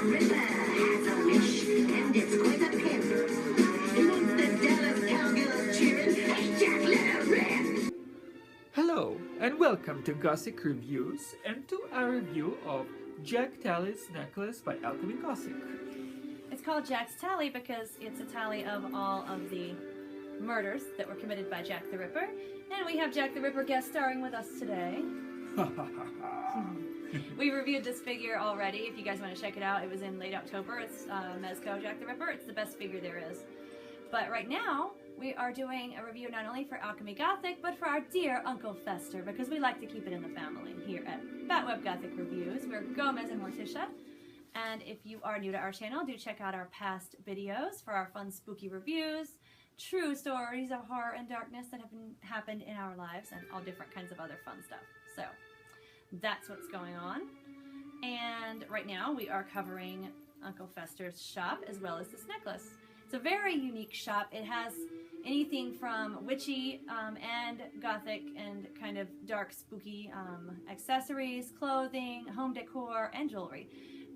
Ripper has a wish, and it's quite a pimp. He wants the Dallas cowgirls cheering, "Hey Jack, let her rip!" Hello, and welcome to Gothic Reviews, and to our review of Jack Tally's necklace by Alchemy Gothic. It's called Jack's Tally because it's a tally of all of the murders that were committed by Jack the Ripper. And we have Jack the Ripper guest starring with us today. We reviewed this figure already. If you guys want to check it out, it was in late October. It's Mezco Jack the Ripper. It's the best figure there is. But right now, we are doing a review not only for Alchemy Gothic, but for our dear Uncle Fester, because we like to keep it in the family here at Batweb Gothic Reviews. We're Gomez and Morticia. And if you are new to our channel, do check out our past videos for our fun spooky reviews, true stories of horror and darkness that have happened in our lives, and all different kinds of other fun stuff. So that's what's going on. And right now we are covering Uncle Fester's shop as well as this necklace. It's a very unique shop. It has anything from witchy and gothic and kind of dark spooky accessories, clothing, home decor, and jewelry.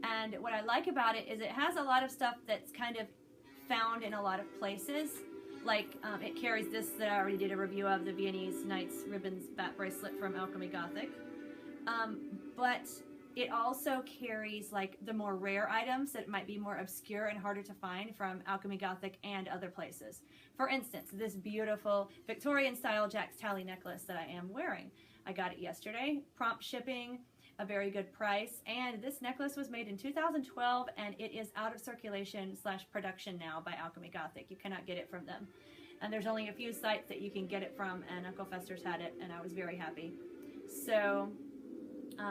And what I like about it is it has a lot of stuff that's kind of found in a lot of places. Like it carries this that I already did a review of, the Viennese Knights Ribbons Bat Bracelet from Alchemy Gothic. But it also carries like the more rare items that might be more obscure and harder to find from Alchemy Gothic and other places. For instance, this beautiful Victorian style Jack's Tally necklace that I am wearing. I got it yesterday, prompt shipping, a very good price, and this necklace was made in 2012 and it is out of circulation / production now by Alchemy Gothic. You cannot get it from them. And there's only a few sites that you can get it from, and Uncle Fester's had it and I was very happy. So,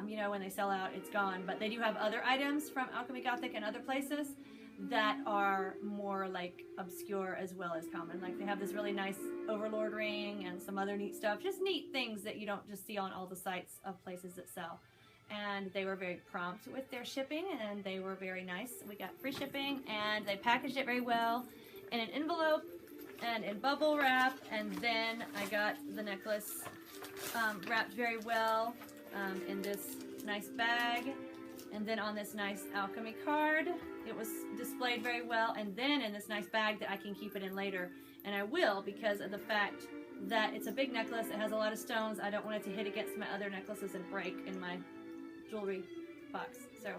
you know, when they sell out, it's gone. But they do have other items from Alchemy Gothic and other places that are more like obscure as well as common. Like they have this really nice Overlord ring and some other neat stuff. Just neat things that you don't just see on all the sites of places that sell. And they were very prompt with their shipping, and they were very nice. We got free shipping, and they packaged it very well in an envelope and in bubble wrap. And then I got the necklace wrapped very well in this nice bag, and then on this nice alchemy card. It was displayed very well, and then in this nice bag that I can keep it in later. And I will, because of the fact that it's a big necklace. It has a lot of stones. I don't want it to hit against my other necklaces and break in my jewelry box. So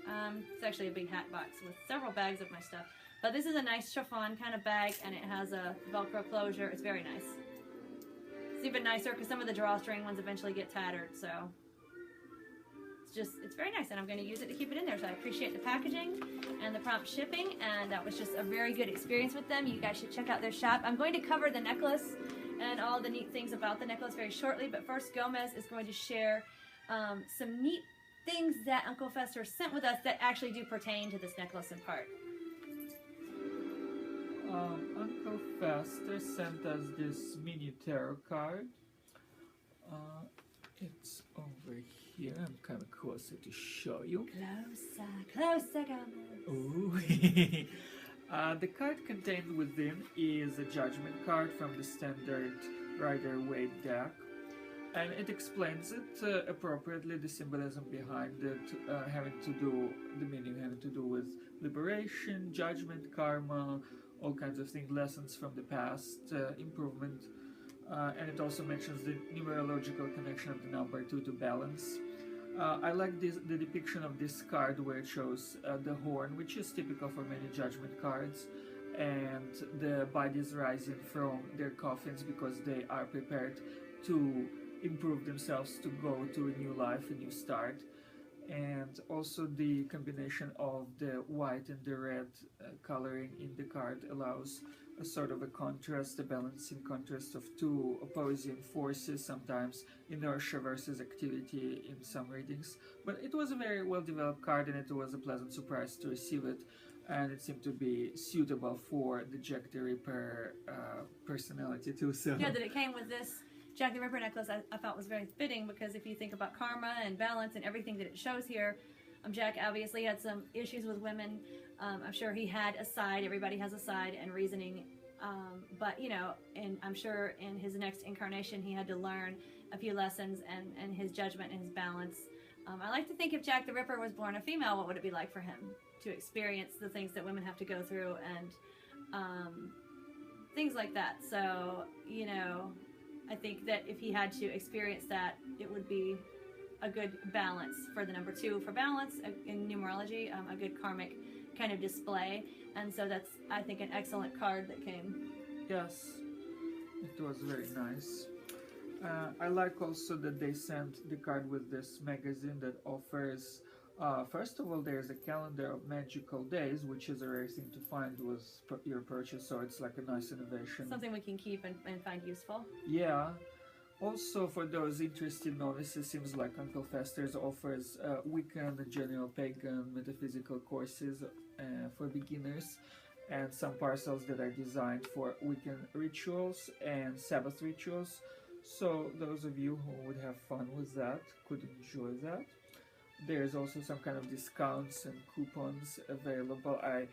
it's actually a big hat box with several bags of my stuff. But this is a nice chiffon kind of bag, and it has a Velcro closure. It's very nice. It's even nicer because some of the drawstring ones eventually get tattered. So it's very nice, and I'm going to use it to keep it in there. So I appreciate the packaging and the prompt shipping, and that was just a very good experience with them. You guys should check out their shop. I'm going to cover the necklace and all the neat things about the necklace very shortly, but first Gomez is going to share some neat things that Uncle Fester sent with us that actually do pertain to this necklace in part. Uncle Fester sent us this mini tarot card. It's over here. I'm kind of closer to show you. Closer, Gomez. Ooh. The card contained within is a judgment card from the standard Rider-Waite deck. And it explains it appropriately, the symbolism behind it, the meaning having to do with liberation, judgment, karma, all kinds of things, lessons from the past, improvement. And it also mentions the numerological connection of the number 2 to balance. I like the depiction of this card where it shows the horn, which is typical for many judgment cards, and the bodies rising from their coffins because they are prepared to improve themselves to go to a new life, a new start. And also the combination of the white and the red coloring in the card allows a sort of a contrast, a balancing contrast of two opposing forces, sometimes inertia versus activity in some readings. But it was a very well developed card, and it was a pleasant surprise to receive it, and it seemed to be suitable for the Jack the Ripper personality too. So yeah, that it came with this Jack the Ripper necklace I thought was very fitting, because if you think about karma and balance and everything that it shows here, Jack obviously had some issues with women. I'm sure he had a side, everybody has a side and reasoning, but you know, and I'm sure in his next incarnation he had to learn a few lessons, and his judgment and his balance I like to think if Jack the Ripper was born a female, what would it be like for him to experience the things that women have to go through and things like that. So, you know, I think that if he had to experience that, it would be a good balance for the number 2 for balance in numerology, a good karmic kind of display. And so that's, I think, an excellent card that came. Yes, it was very nice. I like also that they sent the card with this magazine that offers, first of all, there's a calendar of magical days, which is a rare thing to find with your purchase, so it's like a nice innovation. Something we can keep and find useful. Yeah. Also, for those interested novices, seems like Uncle Fester's offers Wiccan and general pagan metaphysical courses for beginners, and some parcels that are designed for Wiccan rituals and Sabbath rituals. So those of you who would have fun with that could enjoy that. There's also some kind of discounts and coupons available. I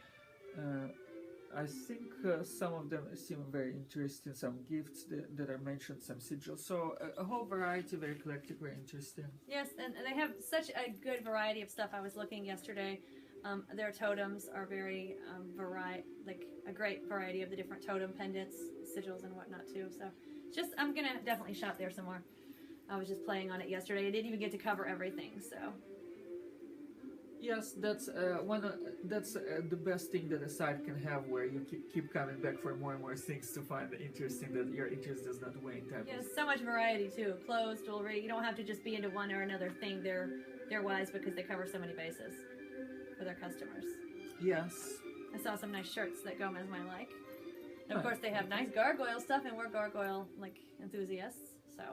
think some of them seem very interesting, some gifts that are mentioned, some sigils. So a whole variety, very eclectic, very interesting. Yes, and they have such a good variety of stuff. I was looking yesterday. Their totems are very like a great variety of the different totem pendants, sigils, and whatnot too. So just, I'm gonna definitely shop there some more. I was just playing on it yesterday. I didn't even get to cover everything, so. Yes, that's the best thing that a site can have, where you keep coming back for more and more things to find interesting, that your interest does not wane. Yes, so much variety too. Clothes, jewelry. You don't have to just be into one or another thing. They're wise because they cover so many bases for their customers. Yes. I saw some nice shirts that Gomez might like. And of course, they have nice gargoyle stuff, and we're gargoyle like enthusiasts. So.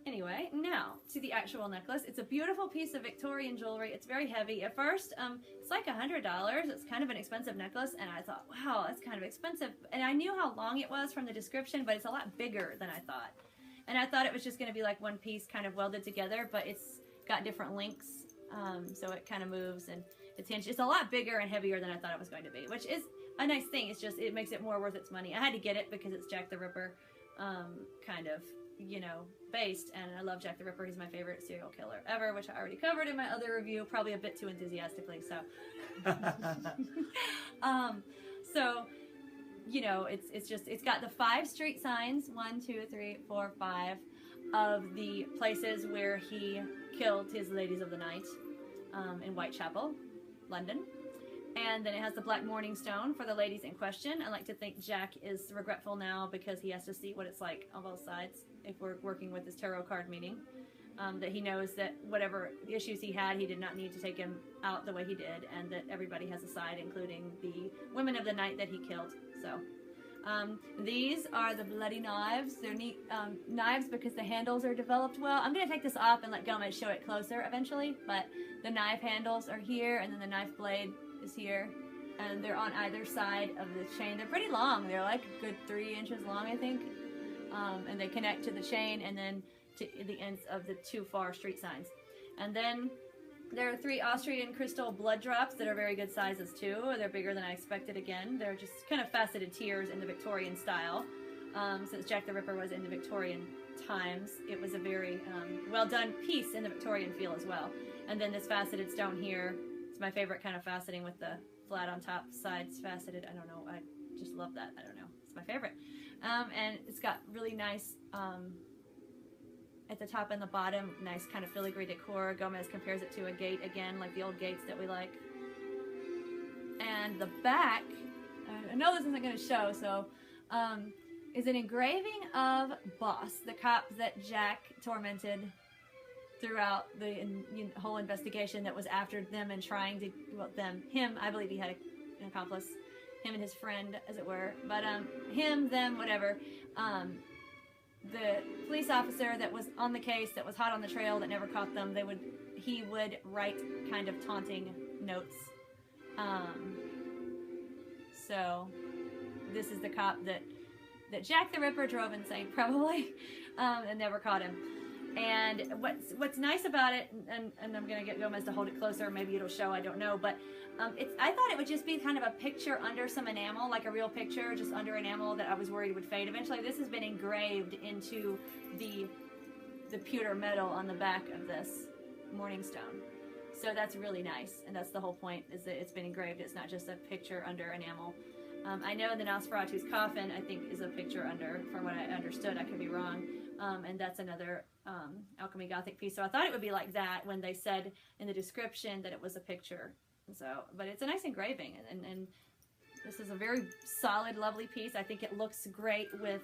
Anyway, now to the actual necklace. It's a beautiful piece of Victorian jewelry. It's very heavy. At first, it's like $100. It's kind of an expensive necklace, and I thought, wow, that's kind of expensive. And I knew how long it was from the description, but it's a lot bigger than I thought. And I thought it was just going to be like one piece kind of welded together, but it's got different links, so it kind of moves, and it's hinged. It's a lot bigger and heavier than I thought it was going to be, which is a nice thing. It's just, it makes it more worth its money. I had to get it because it's Jack the Ripper, kind of, you know, based, and I love Jack the Ripper. He's my favorite serial killer ever, which I already covered in my other review, probably a bit too enthusiastically, so. So, you know, it's got the 5 street signs, 1, 2, 3, 4, 5, of the places where he killed his ladies of the night, in Whitechapel, London. And then it has the black mourning stone for the ladies in question. I like to think Jack is regretful now because he has to see what it's like on both sides if we're working with this tarot card meaning. That he knows that whatever issues he had, he did not need to take him out the way he did, and that everybody has a side, including the women of the night that he killed. So these are the bloody knives. They're neat knives because the handles are developed well. I'm going to take this off and let Gomez show it closer eventually, but the knife handles are here, and then the knife blade is here, and they're on either side of the chain. They're pretty long. They're like a good 3 inches long, I think, and they connect to the chain and then to the ends of the 2 far street signs. And then there are 3 Austrian crystal blood drops that are very good sizes too. They're bigger than I expected. Again, they're just kind of faceted tears in the Victorian style. Since Jack the Ripper was in the Victorian times, it was a very well done piece in the Victorian feel as well. And then this faceted stone here, it's my favorite kind of faceting with the flat on top, sides faceted. I don't know, I just love that. I don't know, it's my favorite. And it's got really nice at the top and the bottom, nice kind of filigree decor. Gomez compares it to a gate again, like the old gates that we like. And the back, I know this isn't going to show, so is an engraving of Boss, the cop that Jack tormented throughout the whole investigation that was after them and trying to, well, him, I believe he had an accomplice, him and his friend, as it were, but him, them, whatever, the police officer that was on the case, that was hot on the trail, that never caught them, he would write kind of taunting notes. So this is the cop that Jack the Ripper drove insane, probably, and never caught him. And what's nice about it, and I'm gonna get Gomez to hold it closer, maybe it'll show, I don't know, but I thought it would just be kind of a picture under some enamel, like a real picture, just under enamel that I was worried would fade. Eventually, this has been engraved into the the pewter metal on the back of this Morning Stone. So that's really nice, and that's the whole point, is that it's been engraved. It's not just a picture under enamel. I know the Nosferatu's coffin, I think, is a picture under, from what I understood. I could be wrong. And that's another Alchemy Gothic piece. So I thought it would be like that when they said in the description that it was a picture. So, but it's a nice engraving, and this is a very solid, lovely piece. I think it looks great with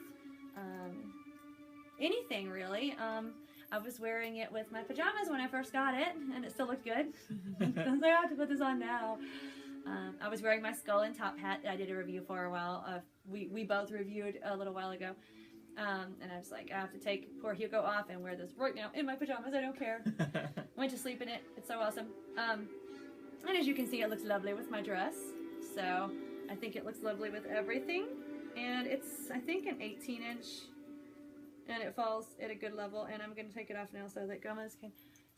anything, really. I was wearing it with my pajamas when I first got it, and it still looked good. I was like, I have to put this on now. I was wearing my skull and top hat that I did a review for a while. We both reviewed a little while ago. And I was like, I have to take poor Hugo off and wear this right now in my pajamas. I don't care. Went to sleep in it. It's so awesome. And as you can see, it looks lovely with my dress. So I think it looks lovely with everything. And it's, I think, an 18-inch. And it falls at a good level. And I'm going to take it off now so that Gomez can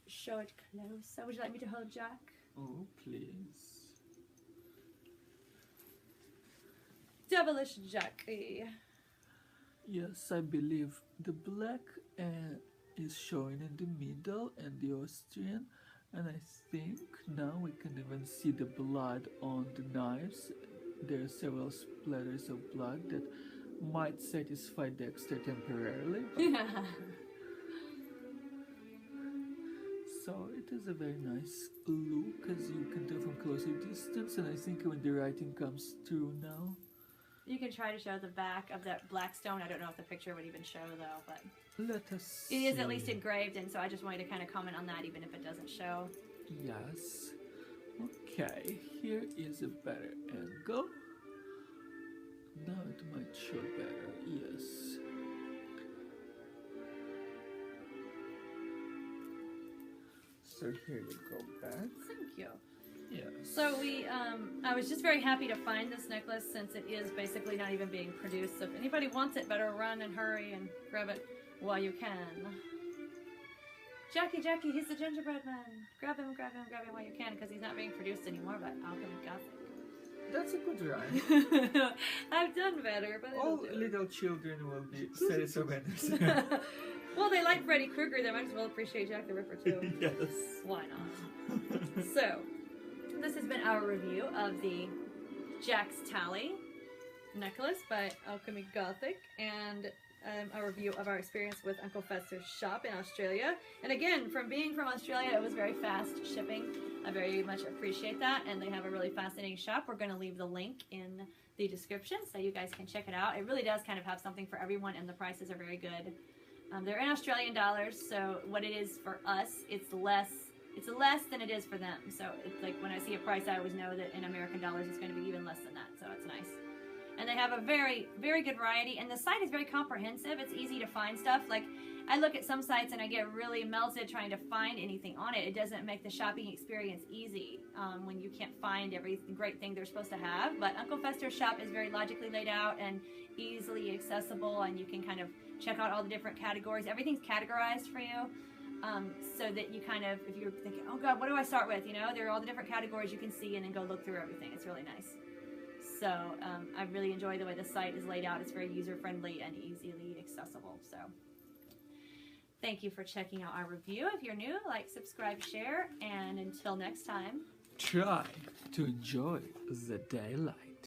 show it close. So would you like me to hold Jack? Oh, please. Devilish Jackie. Yes, I believe the black is showing in the middle and the Austrian, and I think now we can even see the blood on the knives. There are several splatters of blood that might satisfy Dexter temporarily. So it is a very nice look, as you can tell from closer distance, and I think when the writing comes through now. You can try to show the back of that black stone. I don't know if the picture would even show, though, but let us see. It is at least engraved, and so I just wanted to kind of comment on that, even if it doesn't show. Yes. Okay, here is a better angle. Now it might show better, yes. So here you go back. Thank you. Yes. So I was just very happy to find this necklace, since it is basically not even being produced. So if anybody wants it, better run and hurry and grab it while you can. Jackie, he's the gingerbread man. Grab him while you can, because he's not being produced anymore by Alchemy Gothic. That's a good rhyme. I've done better, but all little children will be satisfied. Well, they like Freddy Krueger. They might as well appreciate Jack the Ripper too. Yes. Why not? So, this has been our review of the Jack's Tally necklace by Alchemy Gothic, and a review of our experience with Uncle Fester's shop in Australia. And again, from being from Australia, it was very fast shipping. I very much appreciate that, and they have a really fascinating shop. We're going to leave the link in the description so you guys can check it out. It really does kind of have something for everyone, and the prices are very good. They're in Australian dollars, so what it is for us, it's less than it is for them. So it's like when I see a price, I always know that in American dollars it's going to be even less than that, so it's nice. And they have a very, very good variety, and the site is very comprehensive. It's easy to find stuff. Like, I look at some sites and I get really melted trying to find anything on it. It doesn't make the shopping experience easy when you can't find every great thing they're supposed to have. But Uncle Fester's shop is very logically laid out and easily accessible, and you can kind of check out all the different categories. Everything's categorized for you, so that you kind of, if you're thinking, oh God, what do I start with? You know, there are all the different categories you can see, and then go look through everything. It's really nice. So I really enjoy the way the site is laid out. It's very user-friendly and easily accessible. So thank you for checking out our review. If you're new, like, subscribe, share, and until next time, try to enjoy the daylight.